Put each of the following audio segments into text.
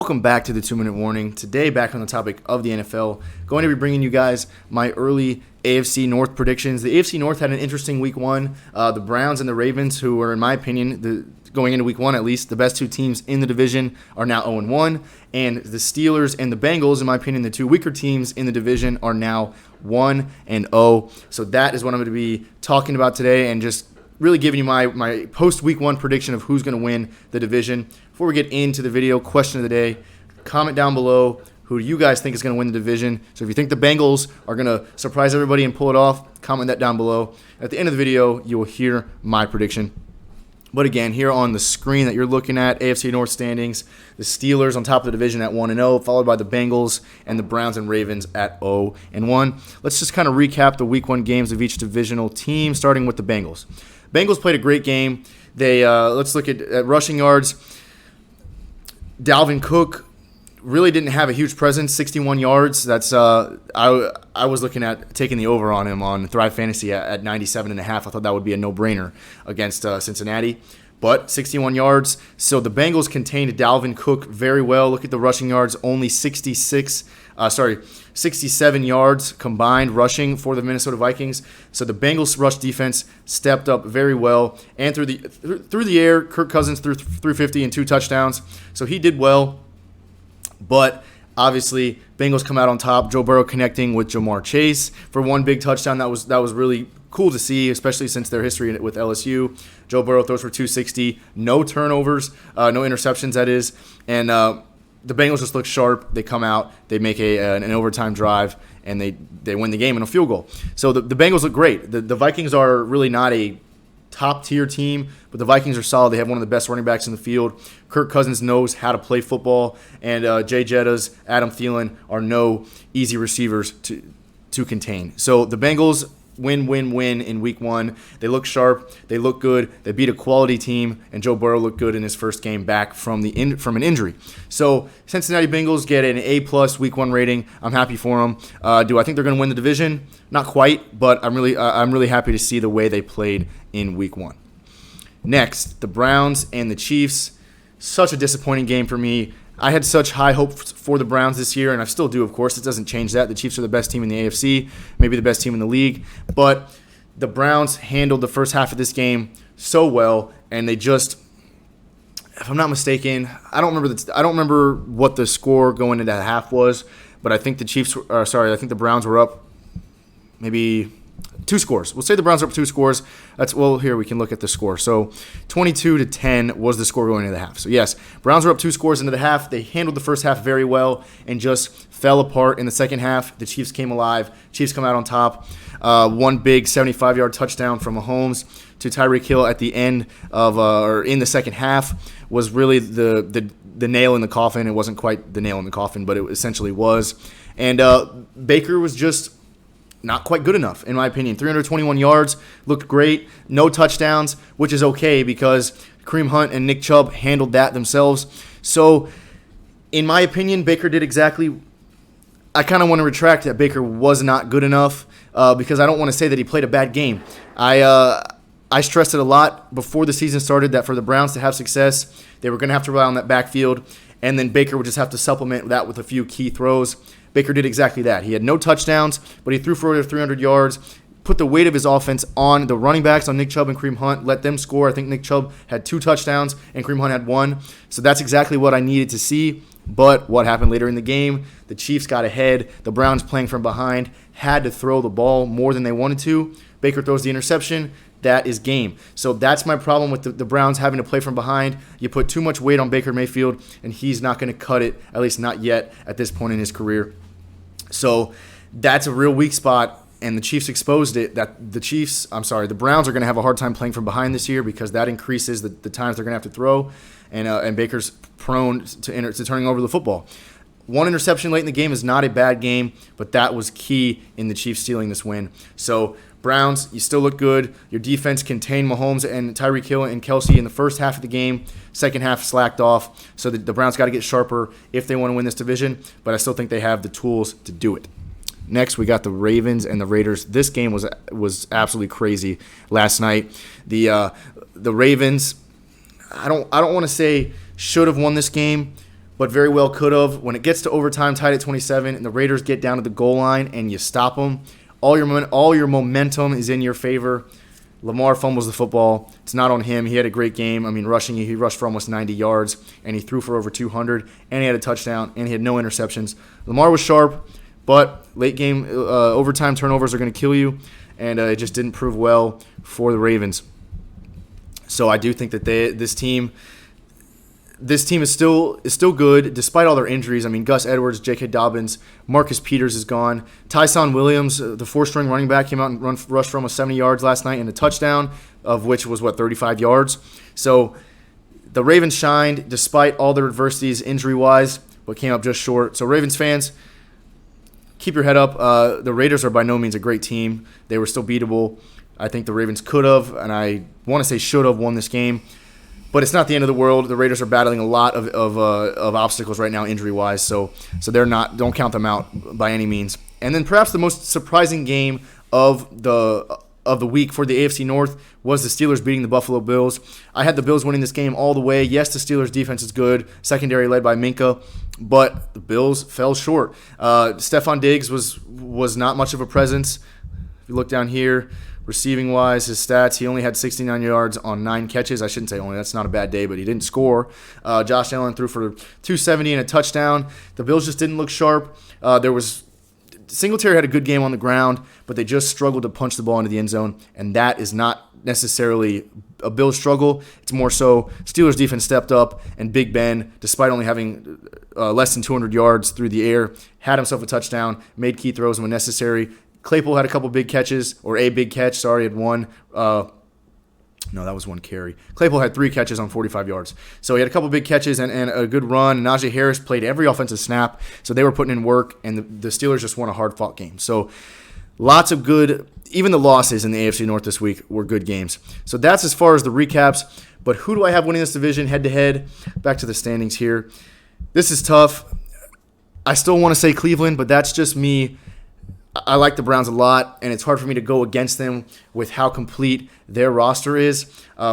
Welcome back to the 2-Minute Warning. Today, back on the topic of the NFL, going to be bringing you guys my early AFC North predictions. The AFC North had an interesting week one. The Browns and the Ravens, who are, in my opinion, going into week one at least, the best two teams in the division, are now 0-1. And the Steelers and the Bengals, in my opinion, the two weaker teams in the division, are now 1-0. So that is what I'm going to be talking about today, and just really giving you my post-week one prediction of who's going to win the division. Before we get into the video, question of the day, comment down below who you guys think is going to win the division. So if you think the Bengals are going to surprise everybody and pull it off, comment that down below. At the end of the video, you will hear my prediction. But again, here on the screen that you're looking at, AFC North standings, the Steelers on top of the division at 1-0, followed by the Bengals and the Browns and Ravens at 0-1. Let's just kind of recap the week one games of each divisional team, starting with the Bengals. Bengals played a great game. They let's look at rushing yards. Dalvin Cook really didn't have a huge presence, 61 yards. That's I was looking at taking the over on him on Thrive Fantasy at 97.5. I thought that would be a no-brainer against Cincinnati. But 61 yards. So the Bengals contained Dalvin Cook very well. Look at the rushing yards, only 67 yards combined rushing for the Minnesota Vikings. So the Bengals rush defense stepped up very well. And through the air, Kirk Cousins threw 350 and 2 touchdowns. So he did well. But obviously, Bengals come out on top. Joe Burrow connecting with Jamar Chase for one big touchdown. That was really cool to see, especially since their history with LSU. Joe Burrow throws for 260, no turnovers, no interceptions, that is. And the Bengals just look sharp. They come out, they make an overtime drive, and they win the game in a field goal. So the Bengals look great. The Vikings are really not a top-tier team, but the Vikings are solid. They have one of the best running backs in the field. Kirk Cousins knows how to play football, and Jay Jettas, Adam Thielen are no easy receivers to contain. So the Bengals win in week one. They look sharp. They look good. They beat a quality team, and Joe Burrow looked good in his first game back from an injury. So Cincinnati Bengals get an A+ week one rating. I'm happy for them. Do I think they're going to win the division? Not quite, but I'm really happy to see the way they played in week one. Next, the Browns and the Chiefs. Such a disappointing game for me. I had such high hopes for the Browns this year, and I still do, of course. It doesn't change that. The Chiefs are the best team in the AFC, maybe the best team in the league. But the Browns handled the first half of this game so well, and they just, if I'm not mistaken, I don't remember what the score going into the half was, but I think the Browns were up maybe 2 scores. We'll say the Browns are up 2 scores. Here we can look at the score. So 22-10 was the score going into the half. So yes, Browns were up 2 scores into the half. They handled the first half very well and just fell apart in the second half. The Chiefs came alive. Chiefs come out on top. One big 75-yard touchdown from Mahomes to Tyreek Hill at the end of or in the second half was really the nail in the coffin. It wasn't quite the nail in the coffin, but it essentially was. And Baker was just not quite good enough, in my opinion. 321 yards, looked great. No touchdowns, which is okay because Kareem Hunt and Nick Chubb handled that themselves. So, in my opinion, Baker did exactly. I kind of want to retract that Baker was not good enough because I don't want to say that he played a bad game. I stressed it a lot before the season started that for the Browns to have success, they were going to have to rely on that backfield, and then Baker would just have to supplement that with a few key throws. Baker did exactly that. He had no touchdowns, but he threw for over 300 yards, put the weight of his offense on the running backs, on Nick Chubb and Kareem Hunt, let them score. I think Nick Chubb had 2 touchdowns and Kareem Hunt had 1. So that's exactly what I needed to see. But what happened later in the game, the Chiefs got ahead. The Browns, playing from behind, had to throw the ball more than they wanted to. Baker throws the interception. That is game. So that's my problem with the Browns having to play from behind. You put too much weight on Baker Mayfield, and he's not going to cut it, at least not yet at this point in his career. So that's a real weak spot, and the Chiefs exposed it. The Browns are going to have a hard time playing from behind this year because that increases the times they're going to have to throw, and Baker's prone to turning over the football. 1 interception late in the game is not a bad game, but that was key in the Chiefs stealing this win. So Browns, you still look good. Your defense contained Mahomes and Tyreek Hill and Kelsey in the first half of the game. Second half slacked off. So the Browns got to get sharper if they want to win this division, but I still think they have the tools to do it. Next, we got the Ravens and the Raiders. This game was absolutely crazy last night. The Ravens, I don't want to say should have won this game, but very well could have. When it gets to overtime, tied at 27, and the Raiders get down to the goal line and you stop them, all your momentum is in your favor. Lamar fumbles the football. It's not on him. He had a great game. I mean, rushing, he rushed for almost 90 yards, and he threw for over 200, and he had a touchdown, and he had no interceptions. Lamar was sharp, but late game overtime turnovers are going to kill you, and it just didn't prove well for the Ravens. So I do think that this team is still good despite all their injuries. I mean, Gus Edwards, J.K. Dobbins, Marcus Peters is gone. Tyson Williams, the four-string running back, came out and rushed for almost 70 yards last night and a touchdown, of which was, 35 yards. So the Ravens shined despite all their adversities injury-wise, but came up just short. So Ravens fans, keep your head up. The Raiders are by no means a great team. They were still beatable. I think the Ravens could have, and I want to say should have, won this game. But it's not the end of the world. The Raiders are battling a lot of obstacles right now, injury-wise. So they're not. Don't count them out by any means. And then perhaps the most surprising game of the week for the AFC North was the Steelers beating the Buffalo Bills. I had the Bills winning this game all the way. Yes, the Steelers' defense is good. Secondary led by Minka, but the Bills fell short. Stephon Diggs was not much of a presence. If you look down here, receiving-wise, his stats, he only had 69 yards on 9 catches. I shouldn't say only. That's not a bad day, but he didn't score. Josh Allen threw for 270 and a touchdown. The Bills just didn't look sharp. Singletary had a good game on the ground, but they just struggled to punch the ball into the end zone, and that is not necessarily a Bills struggle. It's more so Steelers defense stepped up, and Big Ben, despite only having less than 200 yards through the air, had himself a touchdown, made key throws when necessary. Claypool had a couple big catches, or a big catch, sorry, had one. No, that was one carry. Claypool had 3 catches on 45 yards. So he had a couple big catches and a good run. Najee Harris played every offensive snap, so they were putting in work, and the Steelers just won a hard-fought game. So lots of good, even the losses in the AFC North this week were good games. So that's as far as the recaps. But who do I have winning this division head-to-head? Back to the standings here. This is tough. I still want to say Cleveland, but that's just me. I like the Browns a lot, and it's hard for me to go against them with how complete their roster is,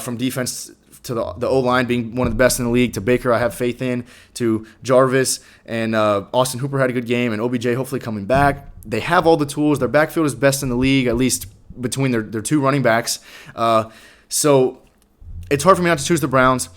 from defense to the O-line being one of the best in the league, to Baker I have faith in, to Jarvis, and Austin Hooper had a good game, and OBJ hopefully coming back. They have all the tools. Their backfield is best in the league, at least between their 2 running backs. So it's hard for me not to choose the Browns.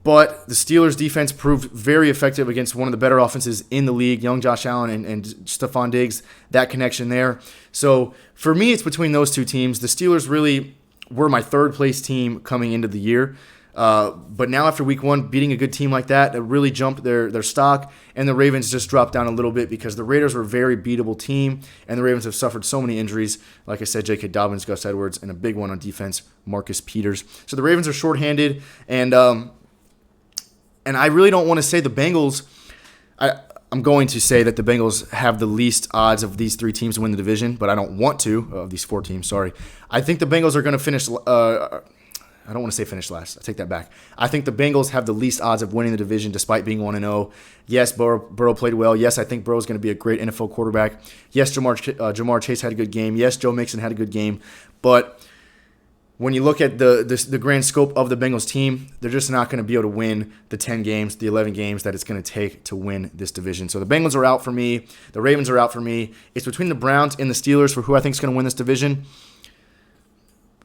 But the Steelers' defense proved very effective against one of the better offenses in the league, young Josh Allen and Stephon Diggs, that connection there. So for me, it's between those 2 teams. The Steelers really were my third-place team coming into the year. But now after week 1, beating a good team like that, it really jumped their stock, and the Ravens just dropped down a little bit because the Raiders were a very beatable team, and the Ravens have suffered so many injuries. Like I said, J.K. Dobbins, Gus Edwards, and a big one on defense, Marcus Peters. So the Ravens are shorthanded, and I really don't want to say the Bengals. I'm going to say that the Bengals have the least odds of these 3 teams to win the division, but I don't want to, of these 4 teams, sorry. I think the Bengals are going to finish, I don't want to say finish last. I take that back. I think the Bengals have the least odds of winning the division despite being 1-0. Yes, Burrow played well. Yes, I think Burrow is going to be a great NFL quarterback. Yes, Jamar Chase had a good game. Yes, Joe Mixon had a good game. But when you look at the grand scope of the Bengals team, they're just not going to be able to win the 10 games, the 11 games that it's going to take to win this division. So the Bengals are out for me. The Ravens are out for me. It's between the Browns and the Steelers for who I think is going to win this division.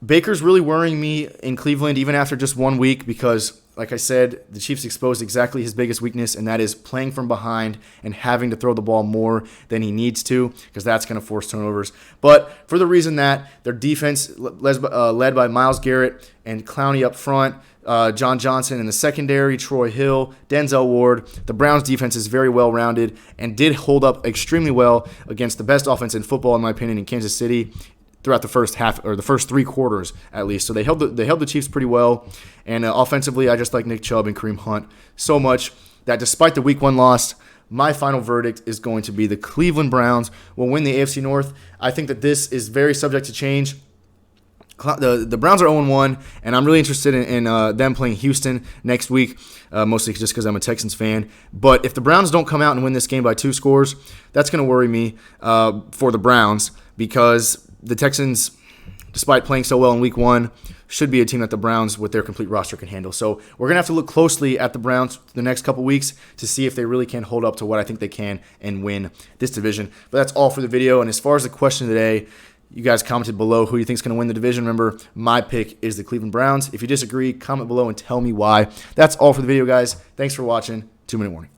Baker's really worrying me in Cleveland even after just 1 week because, like I said, the Chiefs exposed exactly his biggest weakness, and that is playing from behind and having to throw the ball more than he needs to because that's going to force turnovers. But for the reason that their defense, led by Myles Garrett and Clowney up front, John Johnson in the secondary, Troy Hill, Denzel Ward, the Browns' defense is very well-rounded and did hold up extremely well against the best offense in football, in my opinion, in Kansas City throughout the first half, or the first 3 quarters at least. So they held the Chiefs pretty well. And offensively, I just like Nick Chubb and Kareem Hunt so much that despite the Week 1 loss, my final verdict is going to be the Cleveland Browns will win the AFC North. I think that this is very subject to change. The Browns are 0-1, and I'm really interested in them playing Houston next week, mostly just because I'm a Texans fan. But if the Browns don't come out and win this game by 2 scores, that's going to worry me for the Browns because the Texans despite playing so well in week 1, should be a team that the Browns, with their complete roster, can handle. So we're going to have to look closely at the Browns the next couple weeks to see if they really can hold up to what I think they can and win this division. But that's all for the video. And as far as the question today, you guys commented below who you think is going to win the division. Remember, my pick is the Cleveland Browns. If you disagree, comment below and tell me why. That's all for the video, guys. Thanks for watching. 2-minute warning.